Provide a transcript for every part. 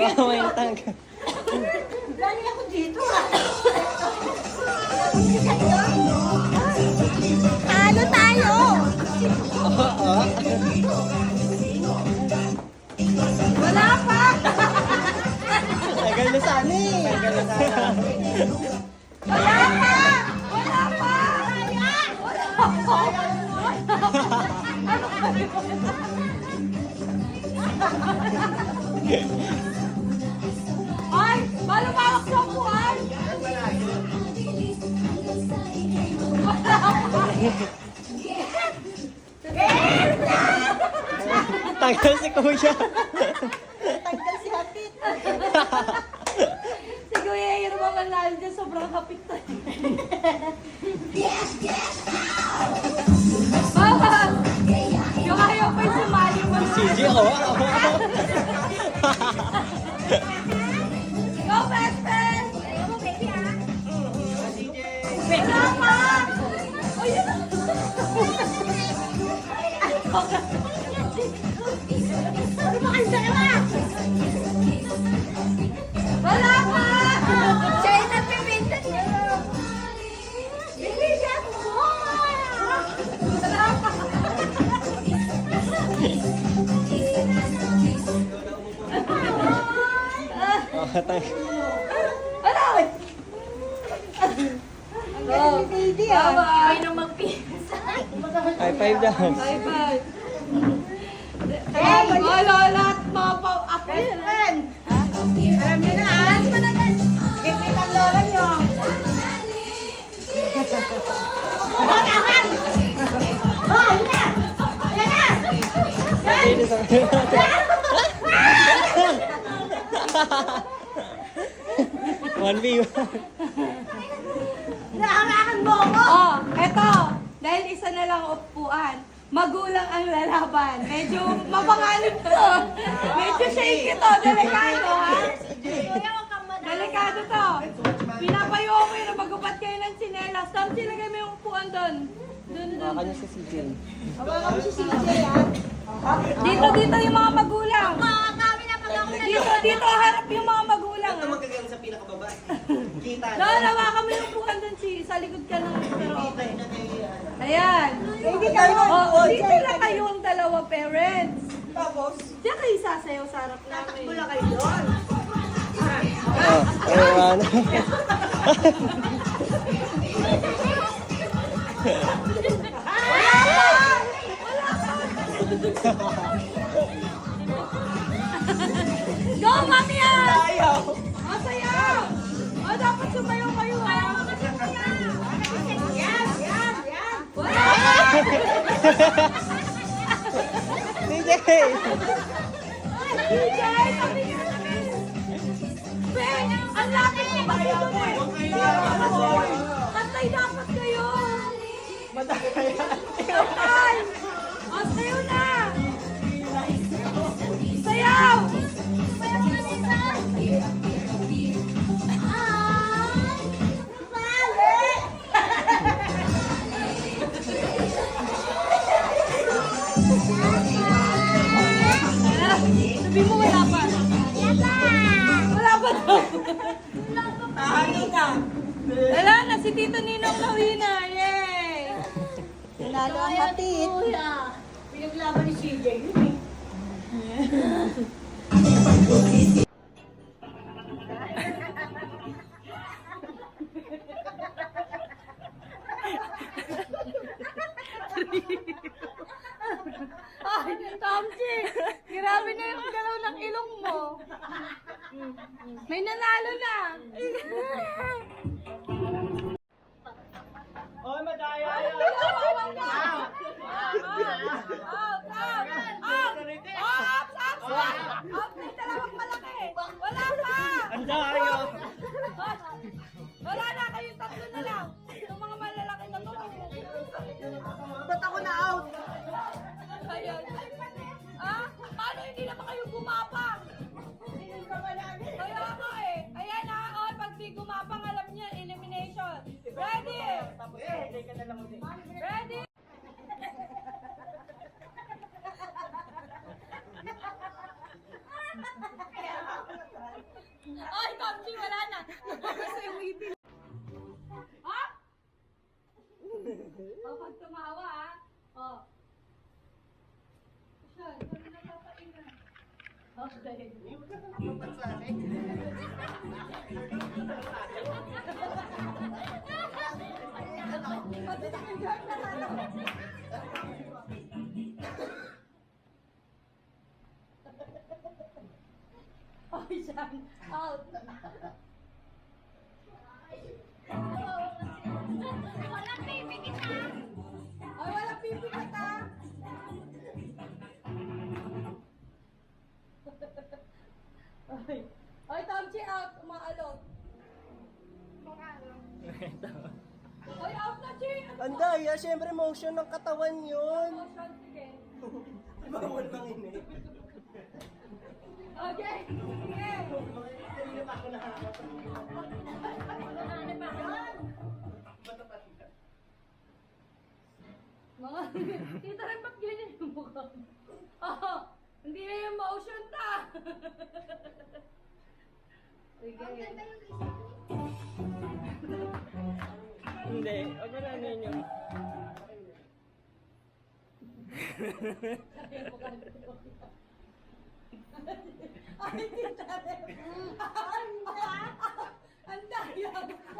Baka may natanggal. Lali ako dito Talo tayo! Oo. Wala pa! Tagal na sana eh. Tagal na sana. Wala pa! Wala pa! Ano kayo? Ay! Malumawak sa upuan! Wala pa! Tagal si Kuya. Tanggal si Hapit. Si Kuya Hiro naman lalo dyan, sobrang kapit na. Mama! Yung ayaw pa yung sumali mo. CG, oo. Go, best friend! Go, baby, ha? Wala pa! Oh, yun na! Ano ba kayo dalawa? Wala pa! Siya yung nagpipintan niya. Bibigyan mo! Wala pa! Oo, tagal. Wala! Oh, baby, ah. Bye-bye na magpinsan. High five daw. Bye-bye. Hey, lola at mga apo yan. Alam niyo na, alam mo na na. Gipit ang lola niyo. Oh, yun na! Yan na! Pwede sa One v Nahawakan mo ako! Oh, eto. Dahil isa na lang upuan. Magulang ang lalaban. Medyo mapangalim to. Medyo shaky to. Delikado, ha? Delikado to. Pinapayo ko yun na magupat kayo ng sinelas. Tapos silagay mo yung upuan doon. Doon. Kanya si CJ. Hawakan mo si CJ, ha? Dito yung mga magulang. Dito harap yung mga magulang. Ito magkagang sa pinakababa. Kita. Hawakan mo yung upuan doon, sa likod ka ng karaoke. Na kay, Ayan. Hindi kayo. Oh, dito lang kayong dalawa parents. Tapos, Diyan kayo sasayaw sa harap namin. tatakbo lang kayo doon. Oh, ayun. Go, mami! Ayaw. Masayaw! O, dapat sumayaw kayo, ha? Yan. Wala! CJ! DJ, sabi niya namin. Ben, ang lapit mo ba kayo doon eh? Tatay dapat kayo. Tatay! O, sayaw na! Sayaw! Sabi mo wala pa. Wala pa daw. Tahali ka. Wala na, si Tito Ninong na winner. Yay! Nanalo ang Hapit. Pinaglaban ni CJ. Ay, Tomchi! Grabe na yung galaw ng ilong mo. May nanalo na. Oh, madaya! Wala pa! Ang daya! Wala na, kayong tatlo na lang. Yung mga malalaki na to. Ba't ako na out? Ayun. Ah? Paano hindi naman kayo gumapang? Kaya nga eh. Ayan ha, oh, pag di gumapang, alam niya, elimination. Ready? Ready? O, pag tumawa, ha? O. Siya, ikaw na napapaingan. Okay. Pati sa kanya, nakalawa. Okay, siya. Out. Walang baby kita. Ay, wala pipi ka ta. Ay, ay, Tomchi out. Umaalot. Ay, out na, Chi. Ang daya, syempre motion ng katawan yun. Motion, sige. Bawal mang ini. Okay, sige. Kanina pa ako Mga, tita rin ba't ganyan yung mukha mo? Oh, hindi na yung motion ta. Sige. Hindi, wag mo na ninyo. Ay, tita rin. Ang daya.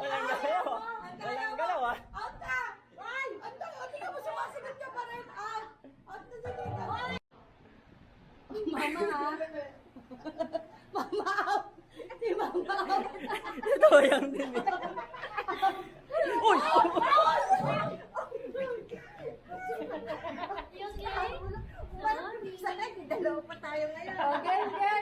Walang galaw ah. Ang daya Walang mo. galaw ah. Out na. Ay, ang daya. Tingnan mo, sumasagot ka pa rin. Out. Out na si tita. Mama ha. Mama out. Si mama out. Ito yung din eh. Uy! Yung gay? Parang sana, dalawa pa tayo ngayon. Okay, okay.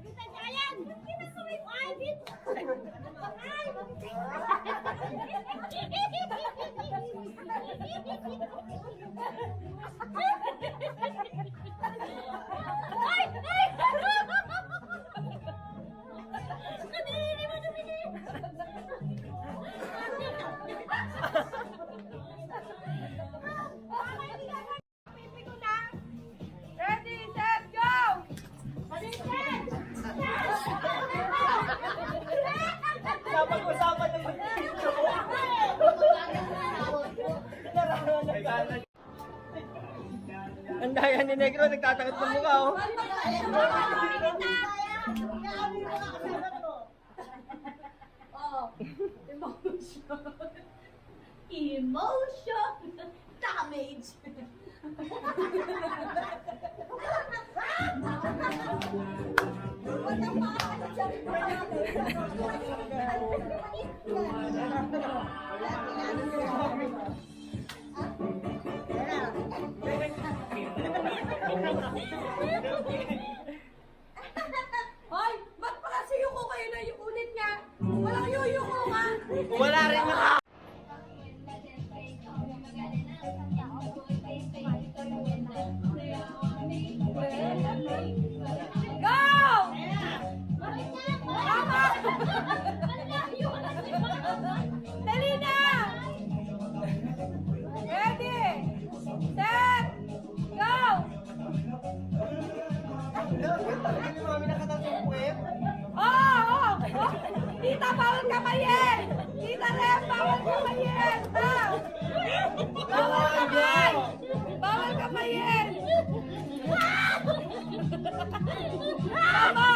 Bisa jalan. Kita kawin aibit. Ay! Ay! Kadiri mo dumili. Ready, set, go! Napag-usapan ng Ang daya ni Negro, nagtatakot ng mukha oh. Oh, emotion. Emotion damage. Hoy, ba't pa kasi yuko kayo na yung ulit nga? Walang yuyuko nga. Wala rin maka... Go! Tama! Dali na! Ready! Set! Go! Hindi mo kami nakatatong puwet. Oh! Tita, bawal kamayin! Tita Rem, bawal kamayin! Ha? Bawal kamay! Bawal kamayin! Tama!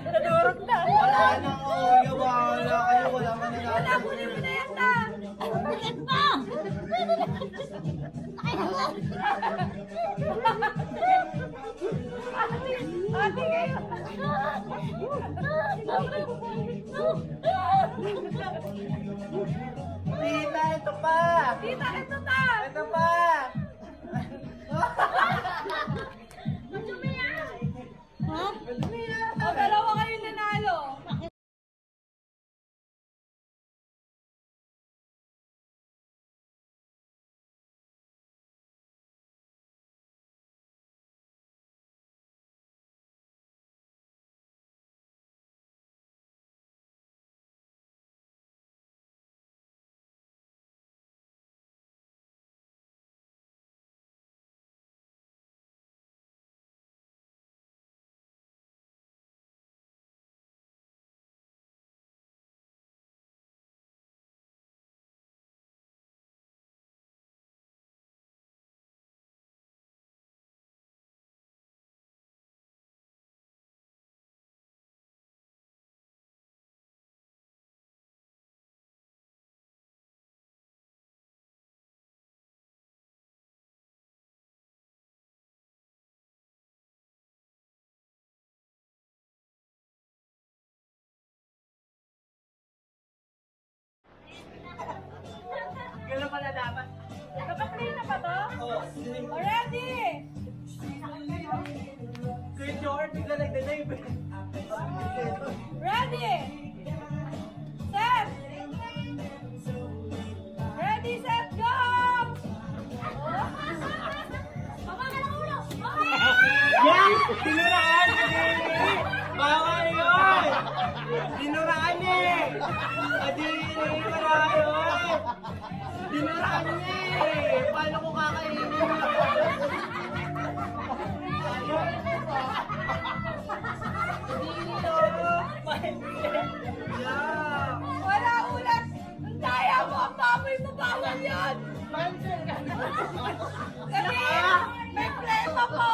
Nadurog na. Wala nang Oreo, wala kayo, wala ka na Wala, kunin mo na yan ta! Bakit pa? Ate kayo! Tita, ito pa! Tita, ito ta! Ito pa! Madumi yan. O, dalawa kayo nanalo. Ready? Kuya George, bigla nagdadive. Ready? Set! Ready, set, go! Baba ka ng ulo! Yes! Tinuraan ka din! Bawal yun! Tinuraan eh! Kadiri! Wala yun! Tinuraan niya eh! Paano ko kakainin yun? Yeah! Wala ulat! Ang daya mo! Ang baboy mo! Bawal yun! Kasi may plema po!